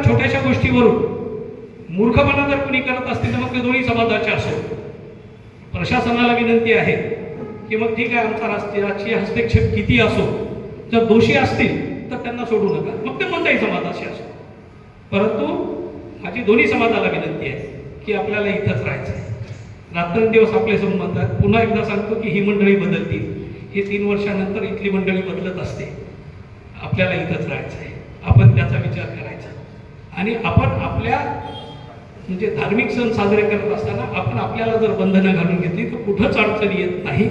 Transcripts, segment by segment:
छोट्याशा गोष्टीवरून मूर्खपणा जर कुणी करत असतील तर मग ते दोन्ही समाजाचे असो. प्रशासनाला विनंती आहे की मग ठीक आहे, आमचा राजकीय हस्तक्षेप किती असो, जर दोषी असतील तर त्यांना सोडू नका, मग ते कोणत्याही समाजाशी असो. परंतु माझी दोन्ही समाजाला विनंती आहे की आपल्याला इथंच राहायचं आहे. रात्रंदिवस आपले संबंध आहेत. पुन्हा एकदा सांगतो की ही मंडळी बदलतील, ही 3 वर्षानंतर इथली मंडळी बदलत असते. आपल्याला इथंच राहायचं आहे, आपण त्याचा विचार करायचा. आणि आपण आपल्या म्हणजे धार्मिक सण साजरे करत असताना आपण आपल्याला जर बंधनं घालून घेतली तर कुठंच अडचणी येत नाही.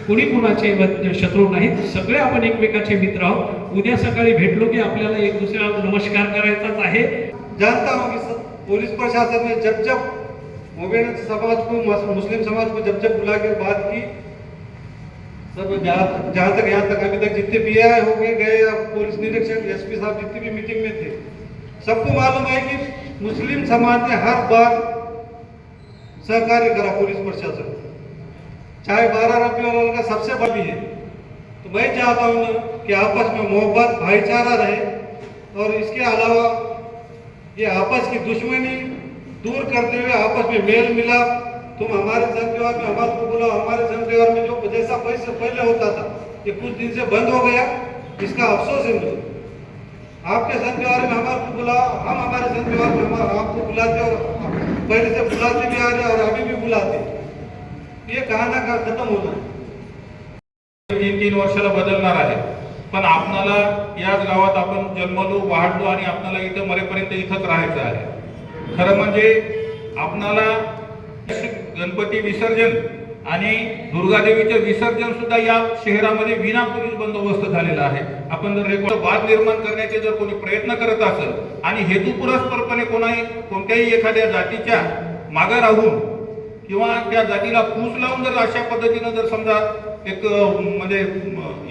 कुणी कुणाचे शत्रू नाहीत, सगळे आपण एकमेकाचे मित्र आहोत. उद्या सकाळी भेटलो की आपल्याला एक दुसऱ्याला नमस्कार करायचाच आहे. जानता हूँ कि पुलिस प्रशासन ने जब जब मोमेन समाज को, मुस्लिम समाज को जब जब बुला के बात की, सब जहाँ तक यहाँ तक अभी तक जितने PI हो गए या पुलिस निरीक्षक SP साहब जितने भी मीटिंग में थे, सबको मालूम है कि मुस्लिम समाज ने हर बार सहकार्य करा पुलिस प्रशासन, चाहे 12 रबीउल अव्वल का सबसे बड़ी है. तो मैं चाहता हूँ कि आपस में मोहब्बत भाईचारा रहे और इसके अलावा ये आपस की दुश्मनी दूर करते हुए आपस में मेल मिलाप, तुम हमारे सन त्योहार में हमारे को बुलाओ, हमारे सन त्योहार में जो जैसा पहले होता था ये कुछ दिन से बंद हो गया. इसका अफसोस है मुझे. आपके सन त्योहार में हमारे को बुलाओ, हम हमारे सन त्योहार में आपको बुलाते और पहले से बुलाते भी आ रहे और अभी भी बुलाते. ये कहाना का खत्म होना. 3 वर्षाला बदलणार आहे, पण आपणाला याच गावात आपण जन्मलो वाढलो आणि आपणाला इथं मरेपर्यंत इथंच राहायचं आहे. खरं म्हणजे आपणाला गणपती विसर्जन आणि दुर्गादेवीचे विसर्जन सुद्धा या शहरामध्ये विना पोलीस बंदोबस्त झालेला आहे. आपण जर रेकॉर्ड वाद निर्माण करण्याचे जर कोणी प्रयत्न करत असेल आणि हेतुपुरस्परपणे कोणत्याही एखाद्या जातीच्या मागे राहून किंवा त्या जातीला फूस लावून जर अशा पद्धतीनं जर समजा एक म्हणजे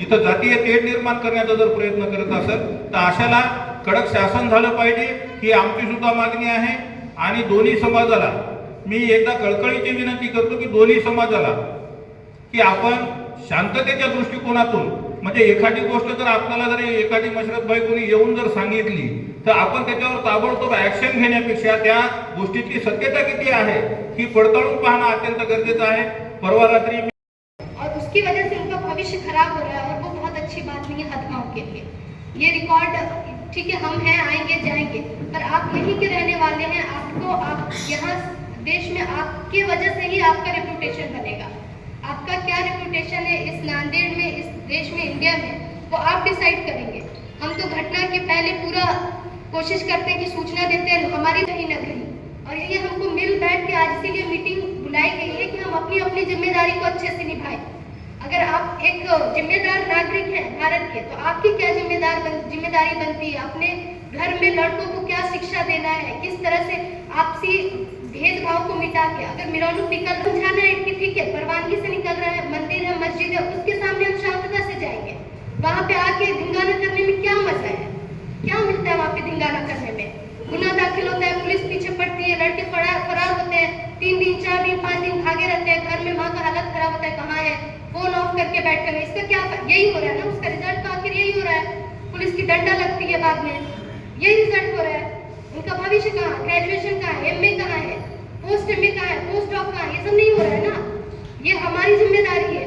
इथं जातीय तेढ निर्माण करण्याचा जर प्रयत्न करत असेल तर अशाला कडक शासन झालं पाहिजे ही आमची सुद्धा मागणी आहे. आणि दोन्ही समाजाला मी एकदा कळकळीची विनंती करतो की दोन्ही समाजाला की आपण शांततेच्या दृष्टिकोनातून म्हणजे एखादी गोष्ट जर आपल्याला जर एखादी मशरतभाई कोणी येऊन जर सांगितली तर आपण त्याच्यावर ताबडतोब ऍक्शन घेण्यापेक्षा त्या गोष्टीची सत्यता किती आहे ही पडताळून पाहणं अत्यंत गरजेचं आहे. परवा रात्री और उसकी वजह से उनका भविष्य खराब हो रहा है और वो बहुत अच्छी बात नहीं है हदगांव के लिए. ये रिकॉर्ड ठीक है, हम हैं, आएंगे जाएंगे, पर आप यहीं के रहने वाले हैं. आपको आप यहाँ देश में आपकी वजह से ही आपका रेपुटेशन बनेगा. आपका क्या रेपुटेशन है इस नांदेड़ में, इस देश में, इंडिया में, वो आप डिसाइड करेंगे. हम तो घटना के पहले पूरा कोशिश करते हैं कि सूचना देते हैं हमारी कहीं न कहीं. और ये हमको मिल बैठ के आज इसीलिए मीटिंग बुलाई गई है कि हम अपनी अपनी जिम्मेदारी को अच्छे से निभाएं. अगर आप एक जिम्मेदार नागरिक हैं भारत के, तो आपकी क्या जिम्मेदारी बनती है? अपने घर में लड़कों को क्या शिक्षा देना है, किस तरह से आपसी भेदभाव को मिटा के अगर मिरौनुक निकल समझाना है कि ठीक है परवानगी से निकल रहा है, मंदिर है, मस्जिद है, उसके सामने हम शांतता से जाएंगे. वहाँ पे आके धिंगाना करने में क्या मजा है? क्या मिलता है वहाँ पे धिंगाना करने में? गुना दाखिल होता है, पुलिस पीछे पड़ती है, लड़के फरार होते हैं, 3 दिन 4 दिन 5 दिन भागे रहते हैं, घर में माँ का हालत खराब होता है, कहाँ है, फोन ऑफ करके बैठे हुए. इसका क्या यही हो रहा है ना, उसका रिजल्ट तो आखिर यही हो रहा है. पुलिस की डंडा लगती है बाद में, यही रिजल्ट हो रहा है. उनका भविष्य कहाँ, ग्रेजुएशन कहाँ है, MA कहाँ है, पोस्ट MA कहाँ है, पोस्ट डॉक कहाँ है? ये सब नहीं हो रहा है ना. ये हमारी जिम्मेदारी है,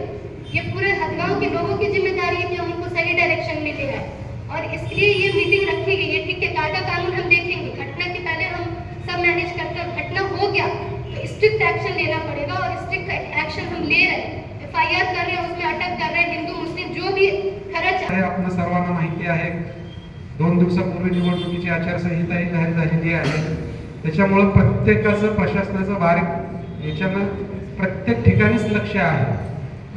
ये पूरे हदगांव के लोगों की जिम्मेदारी है कि हम उनको सही डायरेक्शन में ले आए. और इसलिए ये मीटिंग रखी गई है. ठीक है, कायदा कानून हम देखेंगे, घटना के पहले हम सब मैनेज करते हैं. घटना हो गया तो स्ट्रिक्ट एक्शन लेना पड़ेगा और स्ट्रिक्ट एक्शन हम ले रहे हैं. FIR कर रहे हैं, उसमें अटक कर रहे हैं. हिंदू मुस्लिम जो भी खरंच आपल्या सर्वांना माहिती आहे 2 दिवसापूर्वी निवडणुकीची आचारसंहिताही जाहीर झालेली आहे. त्याच्यामुळे प्रत्येकाचं प्रशासनाचं बारीक याच्यानं प्रत्येक ठिकाणीच लक्ष आहे.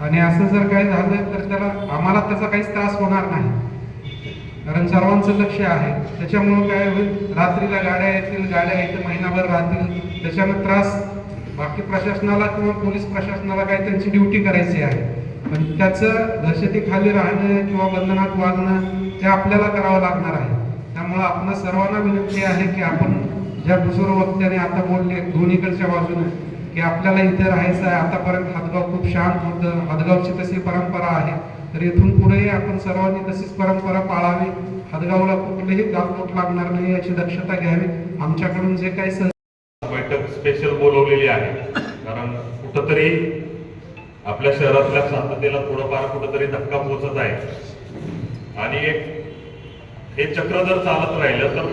आणि असं जर काही झालं तर त्याला आम्हाला त्याचा काहीच त्रास होणार नाही, कारण सर्वांचं लक्ष आहे. त्याच्यामुळं काय होईल, रात्रीला गाड्या येतील, गाड्या इथे महिनाभर राहतील, त्याच्यानं त्रास बाकी प्रशासनाला किंवा पोलीस प्रशासनाला काय त्यांची ड्युटी करायची आहे. पण त्याचं दहशतीखाली राहणं किंवा बंधनात वागणं ते आपल्याला करावं लागणार आहे. त्यामुळं आपण सर्वांना विनंती आहे की आपण ज्या बुजुर्ग वक्त्याने आता बोलले दोन्हीकडच्या बाजूने की आपल्याला इथे राहायचं आहे. आतापर्यंत हदगाव खूप शांत होतं, हदगावची तशी परंपरा आहे, तर इथून पुढेही आपण सर्वांनी तशीच परंपरा पाळावी हदगावला कुठलेही गावकोट लागणार नाही याची दक्षता घ्यावी. आमच्याकडून जे काही बैठक स्पेशल बोलवलेली आहे, कारण कुठंतरी आपल्या शहरातल्या शांततेला थोडंफार कुठंतरी धक्का पोहोचत आहे आणि हे चक्र जर चालत राहिलं तर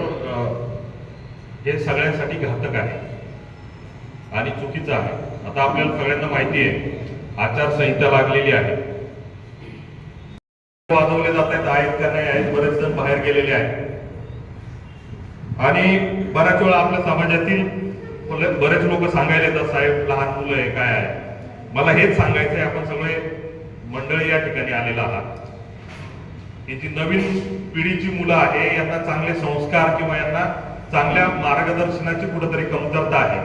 हे सगळ्यांसाठी घातक आहे आणि चुकीचं आहे. आता आपल्याला सगळ्यांना माहिती आहे आचारसंहिता लागलेली आहे, वाजवले जात आहेत का नाही आहेत, बरेच जण बाहेर गेलेले आहेत आणि बऱ्याच वेळा आपल्या समाजातील बरेच लोक सांगायला येतात साहेब लहान मुलं आहे काय आहे. मला हेच सांगायचंय, आपण सगळे मंडळी या ठिकाणी आलेला आहात, ही जी नवीन पिढीची मुलं आहे यांना चांगले संस्कार किंवा यांना चांगल्या मार्गदर्शनाची कुठेतरी कमतरता आहे.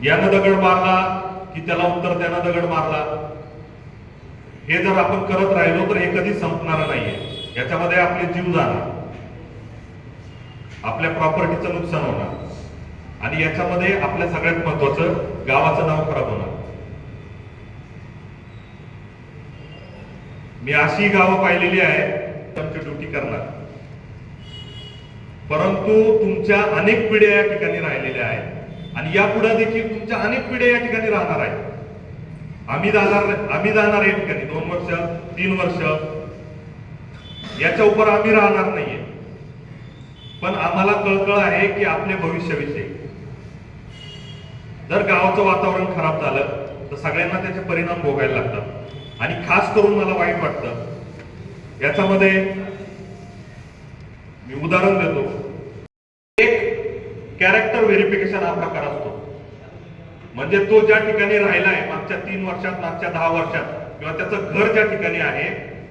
यानं दगड मारला की त्याला उत्तर त्यानं दगड मारला, हे जर आपण करत राहिलो तर हे कधीच संपणार नाहीये. याच्यामध्ये आपले जीव जाणार, आपल्या प्रॉपर्टीचं नुकसान होणार आणि याच्यामध्ये आपल्या सगळ्यात महत्वाचं गावाचं नाव खराब होणार. मी अशी गावं पाहिलेली आहे त्यांची ड्युटी करणार, परंतु तुमच्या अनेक पिढ्या या ठिकाणी राहिलेल्या आहेत आणि यापुढे देखील तुमच्या अनेक पिढ्या या ठिकाणी राहणार आहेत. आम्ही जाणार या ठिकाणी 2 वर्ष 3 वर्ष याच्या उपर आम्ही राहणार नाहीये, पण आम्हाला कळकळ आहे की आपल्या भविष्याविषयी जर गावाचं वातावरण खराब झालं तर सगळ्यांना त्याचे परिणाम भोगायला लागतात आणि खास करून मला वाईट वाटतं याच्यामध्ये मी उदाहरण देतो. एक कॅरेक्टर व्हेरिफिकेशन हा प्रकार असतो, म्हणजे तो ज्या ठिकाणी राहिला आहे मागच्या 3 वर्षात मागच्या 10 वर्षात किंवा त्याचं घर ज्या ठिकाणी आहे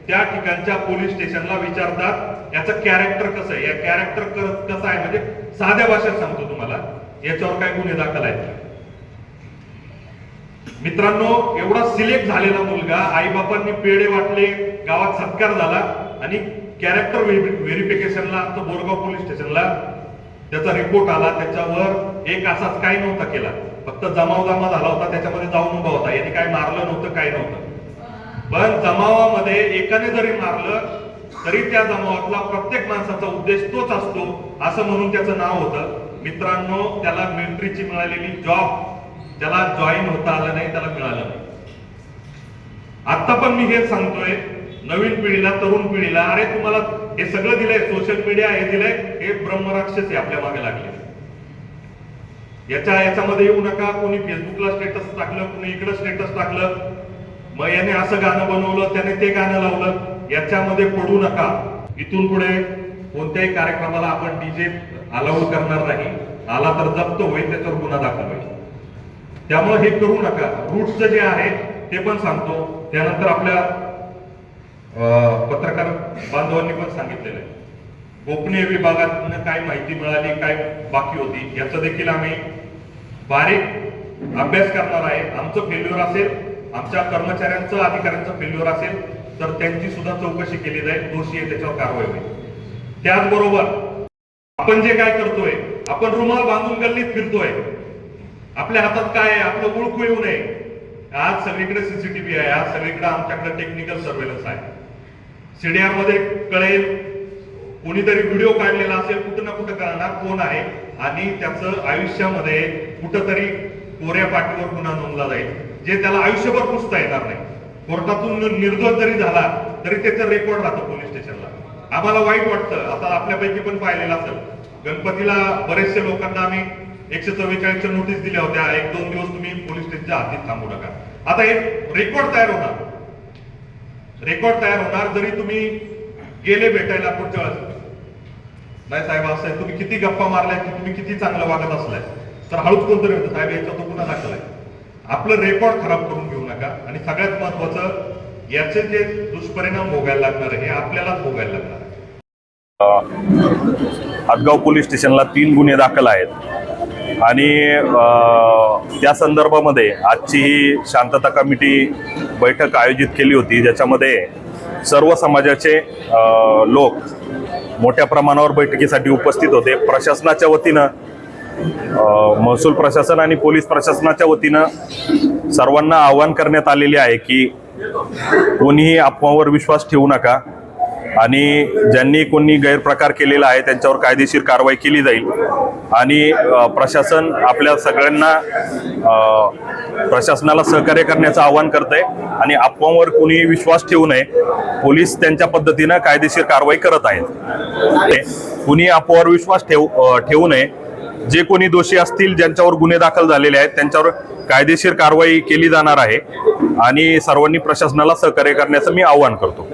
त्या ठिकाणच्या पोलीस स्टेशनला विचारतात याचं कॅरेक्टर कसं आहे, या कॅरेक्टर कसं आहे, म्हणजे साध्या भाषेत सांगतो तुम्हाला याच्यावर काय गुन्हे दाखल आहेत. मित्रांनो, एवढा सिलेक्ट झालेला मुलगा, आई बापांनी पेढे वाटले, गावात सत्कार झाला आणि कॅरेक्टर व्हेरिफिकेशनला आमचं बोरगाव पोलीस स्टेशनला त्याचा रिपोर्ट आला, त्याच्यावर एक असाच काही नव्हता केला, फक्त जमाव झाला होता, त्याच्यामध्ये जाऊन उभा होता, याने काय मारलं नव्हतं काय नव्हतं. पण जमावामध्ये एकाने जरी मारलं तरी त्या जमावातला प्रत्येक माणसाचा उद्देश तोच असतो असं म्हणून त्याचं नाव होतं. मित्रांनो, त्याला मिलिटरीची मिळालेली जॉब त्याला जॉईन होता आलं नाही, त्याला मिळालं नाही. आता पण मी हेच सांगतोय नवीन पिढीला, तरुण पिढीला, अरे तुम्हाला हे सगळं दिलंय, सोशल मीडिया हे दिलंय, हे ब्रह्मराक्षस आहे आपल्या मागे लागले. याच्यामध्ये येऊ नका. कोणी फेसबुकला स्टेटस टाकलं, कोणी इकडं स्टेटस टाकलं, मग याने असं गाणं बनवलं, त्याने ते गाणं लावलं, याच्यामध्ये पडू नका. इथून पुढे कोणत्याही कार्यक्रमाला आपण डीजे अलाउड करणार नाही, आला तर जप्त होईल, त्याच्यावर गुन्हा दाखल होईल. त्यामुळे हे करू नका. रूट्सचं जे आहे ते पण सांगतो. त्यानंतर आपल्या पत्रकार बांधवांनी पण सांगितलेलं आहे गोपनीय विभागातून काय माहिती मिळाली, काय बाकी होती, याचं देखील आम्ही बारीक अभ्यास करणार आहे. आमचं फेल्युअर असेल, आमच्या कर्मचाऱ्यांचं अधिकाऱ्यांचं फेल्युअर असेल तर त्यांची सुद्धा चौकशी केली जाईल, दोषी आहे त्याच्यावर कारवाई होईल. त्याचबरोबर आपण जे काय करतोय, आपण रुमाल बांधून गल्लीत फिरतोय, आपल्या हातात काय आहे, आपलं ओळखू येऊ नये. आज सगळीकडे सीसीटीव्ही आहे, आज सगळीकडे आमच्याकडे टेक्निकल सर्वेलन्स आहे. सीडीआर मध्ये कळेल, कोणीतरी व्हिडिओ काढलेला असेल, कुठं ना कुठं कळणार कोण आहे आणि त्याचं आयुष्यामध्ये कुठंतरी कोऱ्या पाठीवर गुन्हा नोंदला जाईल, जे त्याला आयुष्यभर पुसता येणार नाही. कोर्टातून निर्दोष जरी झाला तरी त्याचं रेकॉर्ड राहतं पोलीस स्टेशनला. आम्हाला वाईट वाटतं. आता आपल्यापैकी पण पाहिलेलं असेल, गणपतीला बरेचशे लोकांना आम्ही 144 नोटीस दिल्या होत्या, 1-2 दिवस तुम्ही पोलीस स्टेशनच्या हातीत थांबू नका. आता हे रेकॉर्ड तयार होणार, जरी तुम्ही गेले भेटायला पुढच्या वेळेस, नाही साहेब असं आहे, तुम्ही किती गप्पा मारलाय, तुम्ही किती चांगलं वागत असलाय, तर हळूच कोणतरी होतं साहेब याचा तो गुन्हा दाखल आहे. आपलं रेकॉर्ड खराब करून घेऊ नका. आणि सगळ्यात महत्वाचं, याचे जे दुष्परिणाम भोगायला लागणार आहे हे आपल्यालाच भोगायला लागणार आहे. हदगाव पोलीस स्टेशनला 3 गुन्हे दाखल आहेत आणि त्या संदर्भामध्ये आजची ही शांतता कमिटी बैठक आयोजित केली होती, ज्याच्यामध्ये सर्व समाजाचे लोक मोठ्या प्रमाणावर बैठकीसाठी उपस्थित होते. प्रशासनाच्या वतीनं, महसूल प्रशासन आणि पोलीस प्रशासनाच्या वतीनं सर्वांना आवाहन करण्यात आलेले आहे की कोणीही अफवावर विश्वास ठेवू नका. आणि ज्यांनी कोणी गैरप्रकार केलेला आहे त्यांच्यावर कायदेशीर कारवाई केली जाईल आणि प्रशासन आपल्या सगळ्यांना प्रशासनाला सहकार्य करण्याचं आवाहन करतंय आणि अफवांवर कोणी विश्वास ठेवू नये. पोलीस त्यांच्या पद्धतीनं कायदेशीर कारवाई करत आहेत. कुणी अफवावर विश्वास ठेवू नये. जे कोणी दोषी असतील, ज्यांच्यावर गुन्हे दाखल झालेले आहेत, त्यांच्यावर कायदेशीर कारवाई केली जाणार आहे आणि सर्वांनी प्रशासनाला सहकार्य करण्याचं मी आवाहन करतो.